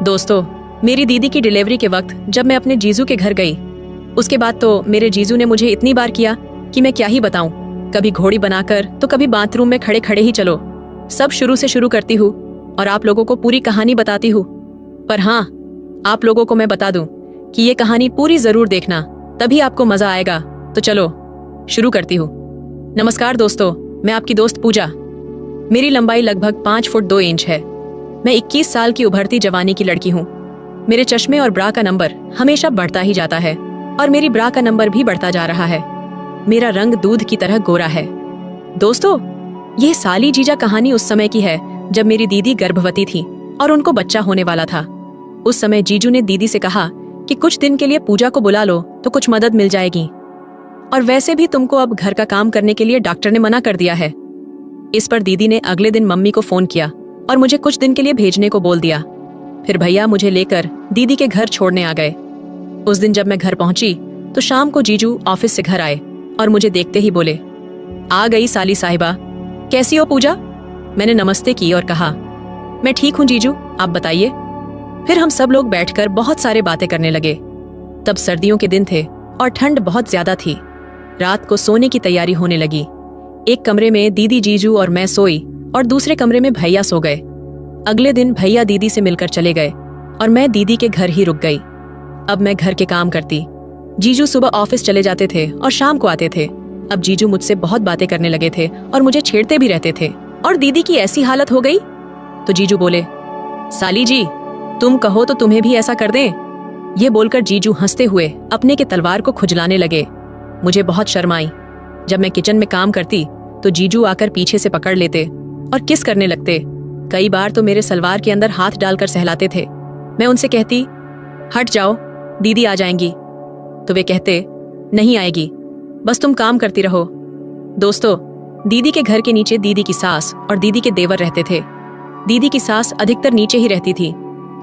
दोस्तों, मेरी दीदी की डिलीवरी के वक्त जब मैं अपने जीजू के घर गई, उसके बाद तो मेरे जीजू ने मुझे इतनी बार किया कि मैं क्या ही बताऊं। कभी घोड़ी बनाकर तो कभी बाथरूम में खड़े खड़े ही चलो। सब शुरू से शुरू करती हूँ और आप लोगों को पूरी कहानी बताती हूँ। पर हाँ, आप लोगों को मैं बता दूं कि ये कहानी पूरी जरूर देखना, तभी आपको मजा आएगा। तो चलो शुरू करती हूँ। नमस्कार दोस्तों, मैं आपकी दोस्त पूजा। मेरी लंबाई लगभग 5 फुट 2 इंच है। मैं 21 साल की उभरती जवानी की लड़की हूँ। मेरे चश्मे और ब्रा का नंबर हमेशा बढ़ता ही जाता है और मेरी ब्रा का नंबर भी बढ़ता जा रहा है। मेरा रंग दूध की तरह गोरा है। दोस्तों, यह साली जीजा कहानी उस समय की है जब मेरी दीदी गर्भवती थी और उनको बच्चा होने वाला था। उस समय जीजू ने दीदी से कहा कि कुछ दिन के लिए पूजा को बुला लो तो कुछ मदद मिल जाएगी, और वैसे भी तुमको अब घर का काम करने के लिए डॉक्टर ने मना कर दिया है। इस पर दीदी ने अगले दिन मम्मी को फोन किया और मुझे कुछ दिन के लिए भेजने को बोल दिया। फिर भैया मुझे लेकर दीदी के घर छोड़ने आ गए। उस दिन जब मैं घर पहुंची तो शाम को जीजू ऑफिस से घर आए और मुझे देखते ही बोले, आ गई साली साहिबा, कैसी हो पूजा? मैंने नमस्ते की और कहा, मैं ठीक हूँ जीजू, आप बताइए। फिर हम सब लोग बैठकर बहुत सारे बातें करने लगे। तब सर्दियों के दिन थे और ठंड बहुत ज्यादा थी। रात को सोने की तैयारी होने लगी। एक कमरे में दीदी, जीजू और मैं सोई और दूसरे कमरे में भैया सो गए। अगले दिन भैया दीदी से मिलकर चले गए और मैं दीदी के घर ही रुक गई। अब मैं घर के काम करती। जीजू सुबह ऑफिस चले जाते थे और शाम को आते थे। अब जीजू मुझसे बहुत बातें करने लगे थे और मुझे छेड़ते भी रहते थे। और दीदी की ऐसी हालत हो गई तो जीजू बोले, साली जी, तुम कहो तो तुम्हें भी ऐसा कर दें। ये बोलकर जीजू हंसते हुए अपने के तलवार को खुजलाने लगे। मुझे बहुत शर्म आई। जब मैं किचन में काम करती तो जीजू आकर पीछे से पकड़ लेते और किस करने लगते। कई बार तो मेरे सलवार के अंदर हाथ डालकर सहलाते थे। मैं उनसे कहती, हट जाओ, दीदी आ जाएंगी। तो वे कहते, नहीं आएगी, बस तुम काम करती रहो। दोस्तों, दीदी के घर के नीचे दीदी की सास और दीदी के देवर रहते थे। दीदी की सास अधिकतर नीचे ही रहती थी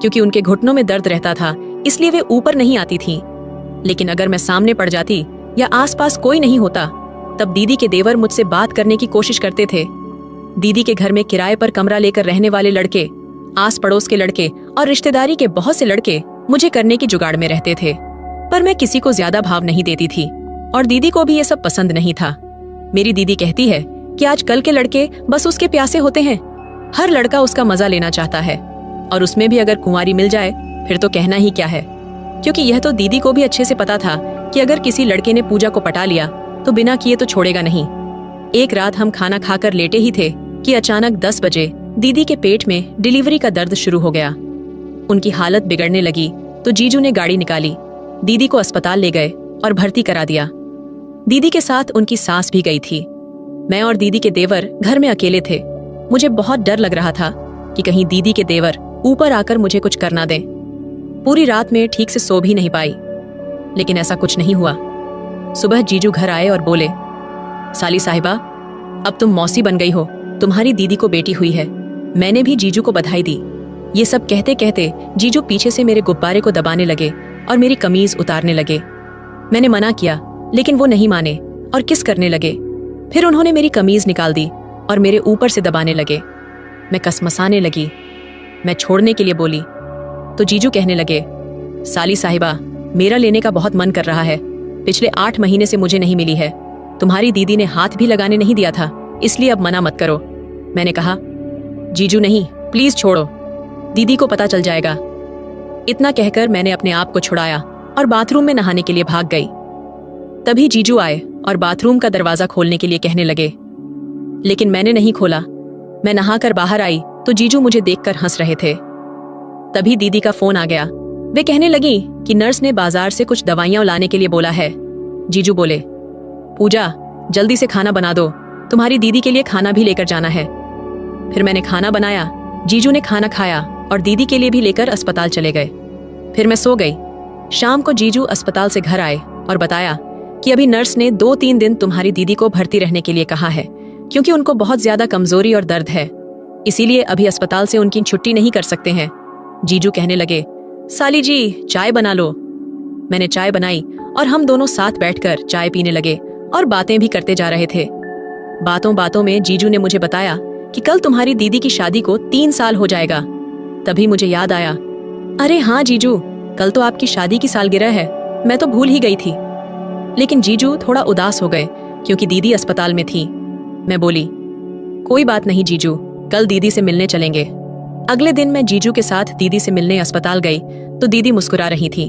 क्योंकि उनके घुटनों में दर्द रहता था, इसलिए वे ऊपर नहीं आती थीं। लेकिन अगर मैं सामने पड़ जाती या आसपास कोई नहीं होता तब दीदी के देवर मुझसे बात करने की कोशिश करते थे। दीदी के घर में किराए पर कमरा लेकर रहने वाले लड़के, आस पड़ोस के लड़के और रिश्तेदारी के बहुत से लड़के मुझे करने की जुगाड़ में रहते थे। पर मैं किसी को ज्यादा भाव नहीं देती थी और दीदी को भी ये सब पसंद नहीं था। मेरी दीदी कहती है कि आजकल के लड़के बस उसके प्यासे होते हैं। हर लड़का उसका मजा लेना चाहता है और उसमें भी अगर कुंवारी मिल जाए फिर तो कहना ही क्या है। क्योंकि यह तो दीदी को भी अच्छे से पता था कि अगर किसी लड़के ने पूजा को पटा लिया तो बिना किए तो छोड़ेगा नहीं। एक रात हम खाना खाकर लेटे ही थे कि अचानक 10 बजे दीदी के पेट में डिलीवरी का दर्द शुरू हो गया। उनकी हालत बिगड़ने लगी तो जीजू ने गाड़ी निकाली, दीदी को अस्पताल ले गए और भर्ती करा दिया। दीदी के साथ उनकी सास भी गई थी। मैं और दीदी के देवर घर में अकेले थे। मुझे बहुत डर लग रहा था कि कहीं दीदी के देवर ऊपर आकर मुझे कुछ करना दें। पूरी रात में ठीक से सो भी नहीं पाई, लेकिन ऐसा कुछ नहीं हुआ। सुबह जीजू घर आए और बोले, साली साहिबा, अब तुम मौसी बन गई हो, तुम्हारी दीदी को बेटी हुई है। मैंने भी जीजू को बधाई दी। ये सब कहते कहते जीजू पीछे से मेरे गुब्बारे को दबाने लगे और मेरी कमीज उतारने लगे। मैंने मना किया लेकिन वो नहीं माने और किस करने लगे। फिर उन्होंने मेरी कमीज निकाल दी और मेरे ऊपर से दबाने लगे। मैं कसमसाने लगी। मैं छोड़ने के लिए बोली तो जीजू कहने लगे, साली साहिबा, मेरा लेने का बहुत मन कर रहा है। पिछले 8 महीने से मुझे नहीं मिली है। तुम्हारी दीदी ने हाथ भी लगाने नहीं दिया था, इसलिए अब मना मत करो। मैंने कहा, जीजू नहीं, प्लीज छोड़ो, दीदी को पता चल जाएगा। इतना कहकर मैंने अपने आप को छुड़ाया और बाथरूम में नहाने के लिए भाग गई। तभी जीजू आए और बाथरूम का दरवाजा खोलने के लिए कहने लगे, लेकिन मैंने नहीं खोला। मैं नहाकर बाहर आई तो जीजू मुझे देखकर हंस रहे थे। तभी दीदी का फोन आ गया। वे कहने लगी कि नर्स ने बाजार से कुछ दवाइयां लाने के लिए बोला है। जीजू बोले, पूजा, जल्दी से खाना बना दो, तुम्हारी दीदी के लिए खाना भी लेकर जाना है। फिर मैंने खाना बनाया, जीजू ने खाना खाया और दीदी के लिए भी लेकर अस्पताल चले गए। फिर मैं सो गई। शाम को जीजू अस्पताल से घर आए और बताया कि अभी नर्स ने 2-3 दिन तुम्हारी दीदी को भर्ती रहने के लिए कहा है क्योंकि उनको बहुत ज्यादा कमजोरी और दर्द है, इसीलिए अभी अस्पताल से उनकी छुट्टी नहीं कर सकते हैं। जीजू कहने लगे, साली जी, चाय बना लो। मैंने चाय बनाई और हम दोनों साथ बैठकर चाय पीने लगे और बातें भी करते जा रहे थे। बातों बातों में जीजू ने मुझे बताया कि कल तुम्हारी दीदी की शादी को 3 साल हो जाएगा। तभी मुझे याद आया अरे हाँ जीजू, कल तो आपकी शादी की सालगिरह है, मैं तो भूल ही गई थी। लेकिन जीजू थोड़ा उदास हो गए क्योंकि दीदी अस्पताल में थी। मैं बोली, कोई बात नहीं जीजू, कल दीदी से मिलने चलेंगे। अगले दिन मैं जीजू के साथ दीदी से मिलने अस्पताल गई तो दीदी मुस्कुरा रही थी।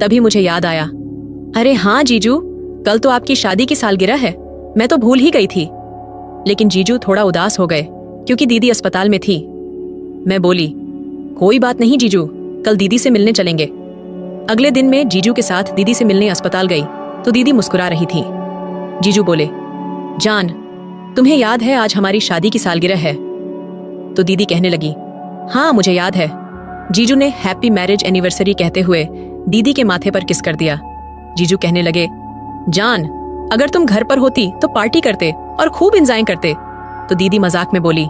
तभी मुझे याद आया, अरे हाँ जीजू, कल तो आपकी शादी की सालगिरह है, मैं तो भूल ही गई थी। लेकिन जीजू थोड़ा उदास हो गए क्योंकि दीदी अस्पताल में थी। मैं बोली, कोई बात नहीं जीजू, कल दीदी से मिलने चलेंगे। अगले दिन मैं जीजू के साथ दीदी से मिलने अस्पताल गई तो दीदी मुस्कुरा रही थी। जीजू बोले, जान, तुम्हें याद है आज हमारी शादी की सालगिरह है? तो दीदी कहने लगी, हाँ मुझे याद है। जीजू ने हैप्पी मैरिज एनिवर्सरी कहते हुए दीदी के माथे पर किस कर दिया। जीजू कहने लगे, जान, अगर तुम घर पर होती तो पार्टी करते और खूब एंजॉय करते। तो दीदी मजाक में बोली,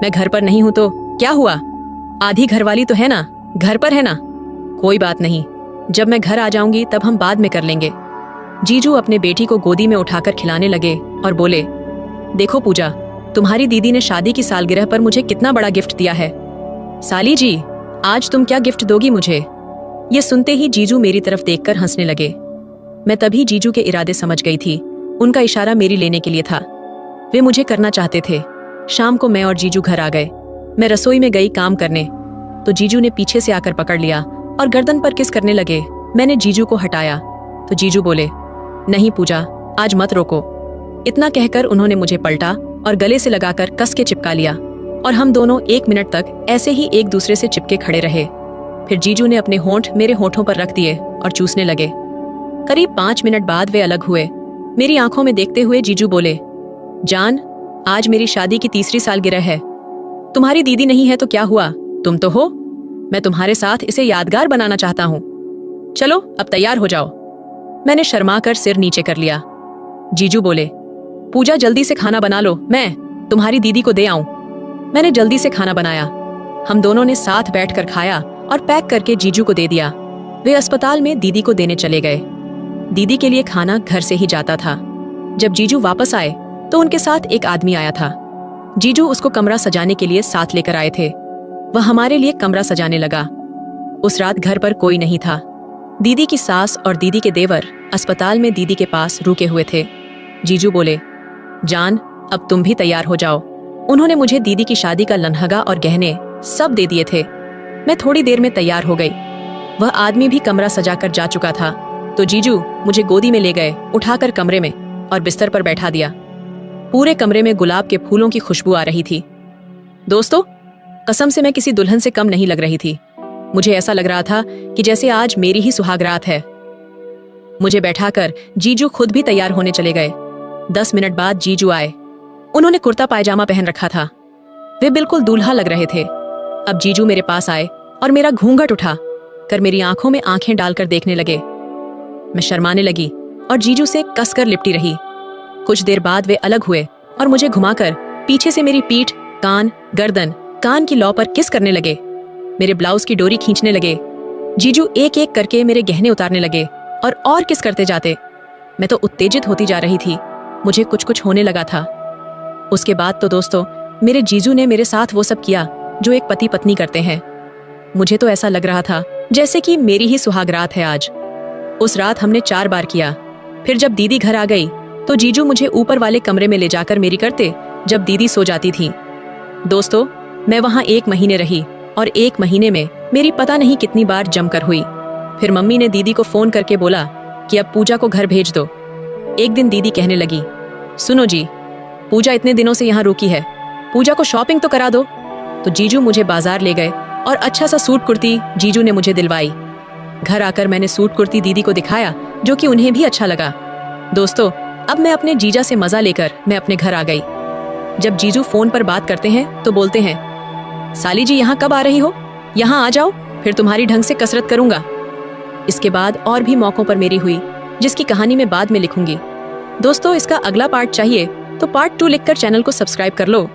मैं घर पर नहीं हूं तो क्या हुआ, आधी घरवाली तो है ना, घर पर है ना। कोई बात नहीं, जब मैं घर आ जाऊंगी तब हम बाद में कर लेंगे। जीजू अपने बेटी को गोदी में उठाकर खिलाने लगे और बोले, देखो पूजा, तुम्हारी दीदी ने शादी की सालगिरह पर मुझे कितना बड़ा गिफ्ट दिया है। साली जी, आज तुम क्या गिफ्ट दोगी मुझे? ये सुनते ही जीजू मेरी तरफ देखकर हंसने लगे। मैं तभी जीजू के इरादे समझ गई थी। उनका इशारा मेरी लेने के लिए था। वे मुझे करना चाहते थे। शाम को मैं और जीजू घर आ गए। मैं रसोई में गई काम करने तो जीजू ने पीछे से आकर पकड़ लिया और गर्दन पर किस करने लगे। मैंने जीजू को हटाया तो जीजू बोले, नहीं पूजा, आज मत रोको। इतना कहकर उन्होंने मुझे पलटा और गले से लगाकर कस के चिपका लिया और हम दोनों 1 मिनट तक ऐसे ही एक दूसरे से चिपके खड़े रहे। फिर जीजू ने अपने होंठ मेरे होठों पर रख दिए और चूसने लगे। करीब 5 मिनट बाद वे अलग हुए। मेरी आंखों में देखते हुए जीजू बोले, जान, आज मेरी शादी की 3री सालगिरह है। तुम्हारी दीदी नहीं है तो क्या हुआ, तुम तो हो। मैं तुम्हारे साथ इसे यादगार बनाना चाहता हूँ। चलो अब तैयार हो जाओ। मैंने शर्मा कर सिर नीचे कर लिया। जीजू बोले, पूजा जल्दी से खाना बना लो, मैं तुम्हारी दीदी को दे आऊं। मैंने जल्दी से खाना बनाया। हम दोनों ने साथ बैठकर खाया और पैक करके जीजू को दे दिया। वे अस्पताल में दीदी को देने चले गए। दीदी के लिए खाना घर से ही जाता था। जब जीजू वापस आए तो उनके साथ एक आदमी आया था। जीजू उसको कमरा सजाने के लिए साथ लेकर आए थे। वह हमारे लिए कमरा सजाने लगा। उस रात घर पर कोई नहीं था। दीदी की सास और दीदी के देवर अस्पताल में दीदी के पास रुके हुए थे। जीजू बोले, जान, अब तुम भी तैयार हो जाओ। उन्होंने मुझे दीदी की शादी का लन्हगा और गहने सब दे दिए थे। मैं थोड़ी देर में तैयार हो गई। वह आदमी भी कमरा सजाकर जा चुका था तो जीजू मुझे गोदी में ले गए, उठाकर कमरे में और बिस्तर पर बैठा दिया। पूरे कमरे में गुलाब के फूलों की खुशबू आ रही थी। दोस्तों, कसम से मैं किसी दुल्हन से कम नहीं लग रही थी। मुझे ऐसा लग रहा था कि जैसे आज मेरी ही सुहागरात है। मुझे बैठाकर जीजू खुद भी तैयार होने चले गए। 10 मिनट बाद जीजू आए। उन्होंने कुर्ता पायजामा पहन रखा था। वे बिल्कुल दूल्हा लग रहे थे। अब जीजू मेरे पास आए और मेरा घूंघट उठा कर मेरी आंखों में आंखें डालकर देखने लगे। मैं शर्माने लगी और जीजू से कसकर लिपटी रही। कुछ देर बाद वे अलग हुए और मुझे घुमाकर पीछे से मेरी पीठ, कान, गर्दन, कान की लौ पर किस करने लगे। मेरे ब्लाउज की डोरी खींचने लगे। जीजू एक एक करके मेरे गहने उतारने लगे और किस करते जाते। मैं तो उत्तेजित होती जा रही थी। मुझे कुछ कुछ होने लगा था। उसके बाद तो दोस्तों, मेरे जीजू ने मेरे साथ वो सब किया जो एक पति पत्नी करते हैं। मुझे तो ऐसा लग रहा था जैसे कि मेरी ही सुहागरात है आज। उस रात हमने 4 बार किया। फिर जब दीदी घर आ गई तो जीजू मुझे ऊपर वाले कमरे में ले जाकर मेरी करते जब दीदी सो जाती थी। दोस्तों, मैं वहां 1 महीने रही और 1 महीने में मेरी पता नहीं कितनी बार जमकर हुई। फिर मम्मी ने दीदी को फोन करके बोला कि अब पूजा को घर भेज दो। एक दिन दीदी कहने लगी, सुनो जी, पूजा इतने दिनों से यहाँ रुकी है, पूजा को शॉपिंग तो करा दो। तो जीजू मुझे बाजार ले गए और अच्छा सा सूट कुर्ती जीजू ने मुझे दिलवाई। घर आकर मैंने सूट कुर्ती दीदी को दिखाया जो कि उन्हें भी अच्छा लगा। दोस्तों, अब मैं अपने जीजा से मजा लेकर मैं अपने घर आ गई। जब जीजू फोन पर बात करते हैं तो बोलते हैं, साली जी यहाँ कब आ रही हो, यहाँ आ जाओ, फिर तुम्हारी ढंग से कसरत करूंगा। इसके बाद और भी मौकों पर मेरी हुई जिसकी कहानी मैं बाद में लिखूंगी। दोस्तों, इसका अगला पार्ट चाहिए तो पार्ट 2 लिखकर चैनल को सब्सक्राइब कर लो।